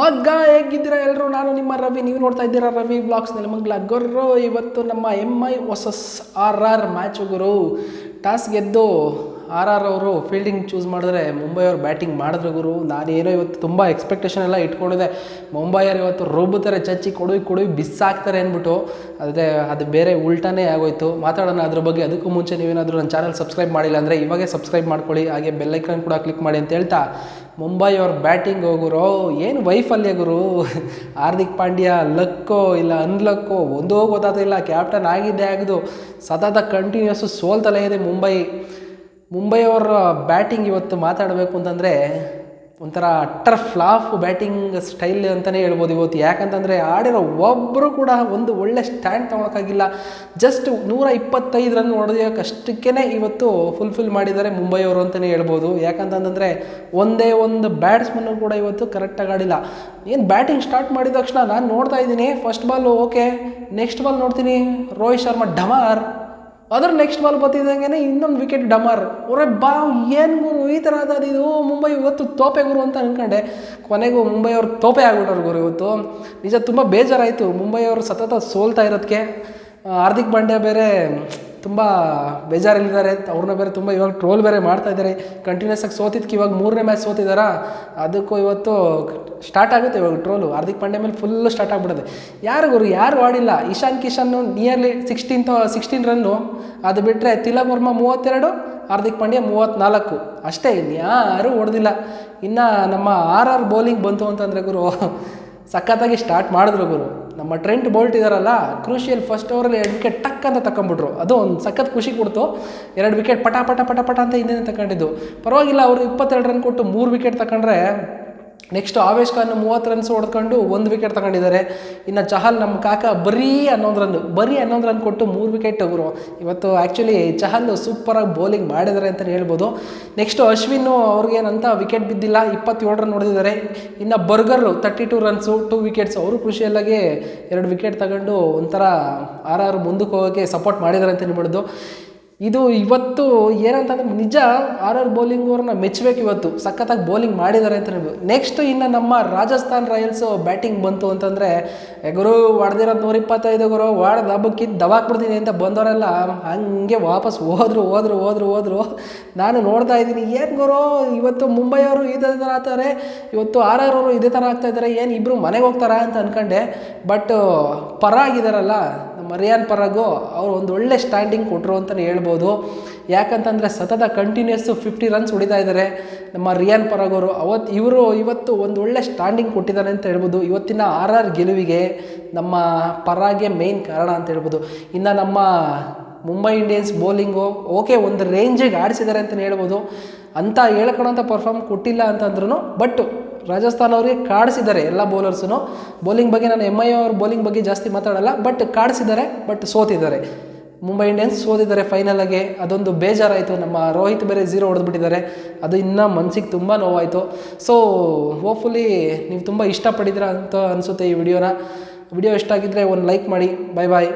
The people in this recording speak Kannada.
ಮಗ್ಗ ಹೇಗಿದ್ದೀರಾ ಎಲ್ಲರೂ? ನಾನು ನಿಮ್ಮ ರವಿ, ನೀವು ನೋಡ್ತಾ ಇದ್ದೀರಾ ರವಿ ಬ್ಲಾಗ್ಸ್ ನೆಲಮಂಗಲ. ಗೊರ್ರೋ ಇವತ್ತು ನಮ್ಮ MI ವರ್ಸಸ್ RR ಮ್ಯಾಚು ಗುರು. ಟಾಸ್ ಗೆದ್ದು RR ಅವರು ಫೀಲ್ಡಿಂಗ್ ಚೂಸ್ ಮಾಡಿದ್ರೆ ಮುಂಬೈ ಅವರು ಬ್ಯಾಟಿಂಗ್ ಮಾಡಿದ್ರು ಗುರು. ನಾನೇನೋ ಇವತ್ತು ತುಂಬ ಎಕ್ಸ್ಪೆಕ್ಟೇಷನ್ ಎಲ್ಲ ಇಟ್ಕೊಂಡಿದ್ದೆ, ಮುಂಬೈಯವರು ಇವತ್ತು ರುಬ್ಬುತ್ತಾರೆ, ಚಚ್ಚಿ ಕೊಡುವಿ ಬಿಸಾಕ್ತಾರೆ ಅಂದ್ಬಿಟ್ಟು. ಆದರೆ ಅದು ಬೇರೆ ಉಲ್ಟಾನೇ ಆಗೋಯ್ತು. ಮಾತಾಡೋಣ ಅದ್ರ ಬಗ್ಗೆ. ಅದಕ್ಕೂ ಮುಂಚೆ ನೀವೇನಾದರೂ ನನ್ನ ಚಾನಲ್ ಸಬ್ಸ್ಕ್ರೈಬ್ ಮಾಡಿಲ್ಲ ಅಂದರೆ ಇವಾಗೇ ಸಬ್ಸ್ಕ್ರೈಬ್ ಮಾಡ್ಕೊಳ್ಳಿ, ಹಾಗೆ ಬೆಲ್ಲೈಕನ್ ಕೂಡ ಕ್ಲಿಕ್ ಮಾಡಿ ಅಂತ ಹೇಳ್ತಾ ಮುಂಬೈ ಅವ್ರ ಬ್ಯಾಟಿಂಗ್ ಹೋಗುರು ಏನು ವೈಫಲ್ಯ ಗುರು. ಹಾರ್ದಿಕ್ ಪಾಂಡ್ಯ ಲಕ್ಕೋ ಇಲ್ಲ ಅನ್ಲಕ್ಕೋ ಒಂದೋ ಗೊತ್ತಾಗ್ತಿಲ್ಲ. ಕ್ಯಾಪ್ಟನ್ ಆಗಿದ್ದೇ ಆಗೋದು ಸತತ ಕಂಟಿನ್ಯೂಸು ಸೋಲ್ತಲೇ ಇದೆ ಮುಂಬೈ ಅವರ ಬ್ಯಾಟಿಂಗ್ ಇವತ್ತು ಮಾತಾಡಬೇಕು ಅಂತಂದರೆ ಒಂಥರ ಅಟ್ಟರ್ ಫ್ಲಾಫ್ ಬ್ಯಾಟಿಂಗ್ ಸ್ಟೈಲ್ ಅಂತಲೇ ಹೇಳ್ಬೋದು ಇವತ್ತು. ಯಾಕಂತಂದರೆ ಆಡಿರೋ ಒಬ್ಬರು ಕೂಡ ಒಂದು ಒಳ್ಳೆ ಸ್ಟ್ಯಾಂಡ್ ತೊಗೊಳಕ್ಕಾಗಿಲ್ಲ. ಜಸ್ಟ್ 125 ರನ್ ಹೊಡೆಯೋಕ್ಕಷ್ಟಕ್ಕೇ ಇವತ್ತು ಫುಲ್ಫಿಲ್ ಮಾಡಿದ್ದಾರೆ ಮುಂಬೈಯವರು ಅಂತಲೇ ಹೇಳ್ಬೋದು. ಯಾಕಂತಂದರೆ ಒಂದೇ ಒಂದು ಬ್ಯಾಟ್ಸ್ಮನ್ನು ಕೂಡ ಇವತ್ತು ಕರೆಕ್ಟಾಗಿ ಆಡಿಲ್ಲ. ಏನು ಬ್ಯಾಟಿಂಗ್ ಸ್ಟಾರ್ಟ್ ಮಾಡಿದ ತಕ್ಷಣ ನಾನು ನೋಡ್ತಾ ಇದ್ದೀನಿ, first ball okay, next ball ನೋಡ್ತೀನಿ ರೋಹಿತ್ ಶರ್ಮಾ ಡಮಾರ್, ಅದ್ರ ನೆಕ್ಸ್ಟ್ ಬಾಲ್ ಬರ್ತಿದ್ದಂಗೆ ಇನ್ನೊಂದು ವಿಕೆಟ್ ಡಮಾರ್. ಅವರೇ ಏನು ಗುರು ಈ ಥರ ಇದು ಮುಂಬೈ ಇವತ್ತು ತೋಪೆ ಗುರು ಅಂತ ಅಂದ್ಕೊಂಡೆ. ಕೊನೆಗೂ ಮುಂಬೈ ಅವ್ರು ತೋಪೆ ಆಗ್ಬಿಟ್ಟವ್ರು ಗುರು ಇವತ್ತು. ನಿಜ ತುಂಬ ಬೇಜಾರಾಯಿತು ಮುಂಬೈ ಅವರು ಸತತ ಸೋಲ್ತಾ ಇರೋದಕ್ಕೆ. ಹಾರ್ದಿಕ್ ಪಾಂಡ್ಯ ಬೇರೆ ತುಂಬ ಬೇಜಾರಲ್ಲಿದ್ದಾರೆ, ಅವ್ರನ್ನ ಬೇರೆ ತುಂಬ ಇವಾಗ ಟ್ರೋಲ್ ಬೇರೆ ಮಾಡ್ತಾ ಇದ್ದಾರೆ. ಕಂಟಿನ್ಯೂಸ್ ಆಗಿ ಸೋತಿದ್ದಕ್ಕೆ ಇವಾಗ 3ನೇ ಮ್ಯಾಚ್ ಸೋತಿದ್ದಾರಾ, ಅದಕ್ಕೂ ಇವತ್ತು ಸ್ಟಾರ್ಟ್ ಆಗುತ್ತೆ ಇವಾಗ ಟ್ರೋಲು. ಹಾರ್ದಿಕ್ ಪಾಂಡ್ಯ ಮೇಲೆ ಫುಲ್ಲು ಸ್ಟಾರ್ಟ್ ಆಗ್ಬಿಡುತ್ತೆ. ಯಾರು ಆಡಿಲ್ಲ. ಇಶಾನ್ ಕಿಶನ್ ನಿಯರ್ಲಿ 16 ರನ್ನು, ಅದು ಬಿಟ್ಟರೆ ತಿಲಕ್ ವರ್ಮಾ 32, ಹಾರ್ದಿಕ್ ಪಾಂಡ್ಯ 34 ಅಷ್ಟೇ, ಇನ್ಯಾರೂ ಹೊಡೆದಿಲ್ಲ. ಇನ್ನು ನಮ್ಮ RR ಬೌಲಿಂಗ್ ಬಂತು ಅಂತಂದರೆ ಗುರು ಸಖತ್ತಾಗಿ ಸ್ಟಾರ್ಟ್ ಮಾಡಿದ್ರು ಗುರು. ನಮ್ಮ ಟ್ರೆಂಟ್ ಬೋಲ್ಟ್ ಇದ್ದಾರಲ್ಲ, ಕ್ರೂಷಿಯಲ್ ಫಸ್ಟ್ ಓವರಲ್ಲಿ 2 ವಿಕೆಟ್ ಟಕ್ ಅಂತ ತಗೊಂಡ್ಬಿಟ್ರು. ಅದು ಒಂದು ಸಖತ್ ಖುಷಿ ಕೊಡ್ತು. 2 ವಿಕೆಟ್ ಪಟ ಅಂತ ಹಿಂದೆ ತಗೊಂಡಿದ್ದು. ಪರವಾಗಿಲ್ಲ, ಅವರು 22 ರನ್ ಕೊಟ್ಟು 3 ವಿಕೆಟ್ ತಗೊಂಡ್ರೆ, ನೆಕ್ಸ್ಟ್ ಆವೇಶ್ ಖಾನ್ 30 ರನ್ಸ್ ಹೊಡ್ಕೊಂಡು 1 ವಿಕೆಟ್ ತಗೊಂಡಿದ್ದಾರೆ. ಇನ್ನು ಚಹಲ್ ನಮ್ಮ ಕಾಕ ಬರೀ 11 ರನ್ ಕೊಟ್ಟು 3 ವಿಕೆಟ್ ಅವರು. ಇವತ್ತು ಆ್ಯಕ್ಚುಲಿ ಚಹಲ್ ಸೂಪರಾಗಿ ಬೌಲಿಂಗ್ ಮಾಡಿದ್ದಾರೆ ಅಂತಲೇ ಹೇಳ್ಬೋದು. ನೆಕ್ಸ್ಟು ಅಶ್ವಿನ್ ಅವ್ರಿಗೇನಂತ ವಿಕೆಟ್ ಬಿದ್ದಿಲ್ಲ, 27 ರನ್ ಹೊಡೆದಿದ್ದಾರೆ. ಇನ್ನು ಬರ್ಗರ್ 32 ರನ್ಸು 2 ವಿಕೆಟ್ಸ್, ಅವರು ಖುಷಿಯಲ್ಲಾಗಿ 2 ವಿಕೆಟ್ ತಗೊಂಡು ಒಂಥರ RR ಮುಂದಕ್ಕೆ ಹೋಗೋಕ್ಕೆ ಸಪೋರ್ಟ್ ಮಾಡಿದ್ದಾರೆ ಅಂತ ಹೇಳ್ಬೋದು. ಇದು ಇವತ್ತು ಏನಂತಂದ್ರೆ ನಿಜ RR ಬೌಲಿಂಗ್ ಅವ್ರನ್ನ ಮೆಚ್ಚಬೇಕು. ಇವತ್ತು ಸಖತ್ತಾಗಿ ಬೌಲಿಂಗ್ ಮಾಡಿದ್ದಾರೆ ಅಂತ ಹೇಳ್ಬೋದು. ನೆಕ್ಸ್ಟ್ ಇನ್ನು ನಮ್ಮ ರಾಜಸ್ಥಾನ್ ರಾಯಲ್ಸು ಬ್ಯಾಟಿಂಗ್ ಬಂತು ಅಂತಂದರೆ, ಗುರು ಹೊಡೆದಿರೋದು 125 ಗುರು, ಹೊಡೆದು ಹಬ್ಬಕ್ಕಿದ್ದು ದಬಾಕ್ಬಿಡ್ತೀನಿ ಅಂತ ಬಂದವರೆಲ್ಲ ಹಂಗೆ ವಾಪಸ್ ಹೋದ್ರು. ನಾನು ನೋಡ್ತಾ ಇದ್ದೀನಿ, ಏನು ಗುರು ಇವತ್ತು ಮುಂಬೈ ಅವರು ಇದೇ ಥರ ಆಗ್ತಾರೆ, ಇವತ್ತು RR ಅವರು ಇದೇ ಥರ ಆಗ್ತಾಯಿದ್ದಾರೆ, ಏನು ಇಬ್ಬರು ಮನೆಗೆ ಹೋಗ್ತಾರಾ ಅಂತ ಅಂದ್ಕೊಂಡೆ. ಬಟ್ ಪರಾಗಿದ್ದಾರಲ್ಲ ನಮ್ಮ ರಿಯಾನ್ ಪರಾಗು, ಅವರು ಒಂದು ಒಳ್ಳೆ ಸ್ಟ್ಯಾಂಡಿಂಗ್ ಕೊಟ್ಟರು ಅಂತಲೇ ಹೇಳ್ಬೋದು. ಯಾಕಂತಂದರೆ ಸತತ ಕಂಟಿನ್ಯೂಸ್ಸು 50 ರನ್ಸ್ ಹೊಡಿತಾ ಇದ್ದಾರೆ ನಮ್ಮ ರಿಯಾನ್ ಪರಾಗ್ ಅವರು. ಇವತ್ತು ಒಂದು ಒಳ್ಳೆ ಸ್ಟ್ಯಾಂಡಿಂಗ್ ಕೊಟ್ಟಿದ್ದಾರೆ ಅಂತ ಹೇಳ್ಬೋದು. ಇವತ್ತಿನ RR ಗೆಲುವಿಗೆ ನಮ್ಮ ಪರಾಗೆ ಮೇಯ್ನ್ ಕಾರಣ ಅಂತ ಹೇಳ್ಬೋದು. ಇನ್ನು ನಮ್ಮ ಮುಂಬೈ ಇಂಡಿಯನ್ಸ್ ಬೌಲಿಂಗು ಓಕೆ ಒಂದು ರೇಂಜಿಗೆ ಆಡಿಸಿದ್ದಾರೆ ಅಂತಲೇ ಹೇಳ್ಬೋದು. ಅಂತ ಹೇಳ್ಕೊಳೋಂಥ ಪರ್ಫಾರ್ಮ್ ಕೊಟ್ಟಿಲ್ಲ ಅಂತಂದ್ರೂ, ಬಟ್ ರಾಜಸ್ಥಾನ್ ಅವರಿಗೆ ಕಾಡಿಸಿದ್ದಾರೆ ಎಲ್ಲ ಬೌಲರ್ಸೂ. ಬೌಲಿಂಗ್ ಬಗ್ಗೆ ನಾನು MI ಅವ್ರ ಬೌಲಿಂಗ್ ಬಗ್ಗೆ ಜಾಸ್ತಿ ಮಾತಾಡಲ್ಲ, ಬಟ್ ಕಾಡಿಸಿದ್ದಾರೆ, ಬಟ್ ಸೋತಿದ್ದಾರೆ. ಮುಂಬೈ ಇಂಡಿಯನ್ಸ್ ಸೋತಿದ್ದಾರೆ ಫೈನಲಾಗೆ. ಅದೊಂದು ಬೇಜಾರಾಯಿತು. ನಮ್ಮ ರೋಹಿತ್ ಬೇರೆ 0 ಹೊಡೆದ್ಬಿಟ್ಟಿದ್ದಾರೆ, ಅದು ಇನ್ನೂ ಮನಸ್ಸಿಗೆ ತುಂಬ ನೋವಾಯಿತು. ಸೊ ಹೋಪ್ಫುಲಿ ನೀವು ತುಂಬ ಇಷ್ಟಪಟ್ಟಿದ್ದೀರಾ ಅಂತ ಅನಿಸುತ್ತೆ ಈ ವಿಡಿಯೋ ಇಷ್ಟ ಆಗಿದ್ದರೆ ಒಂದು ಲೈಕ್ ಮಾಡಿ. ಬಾಯ್.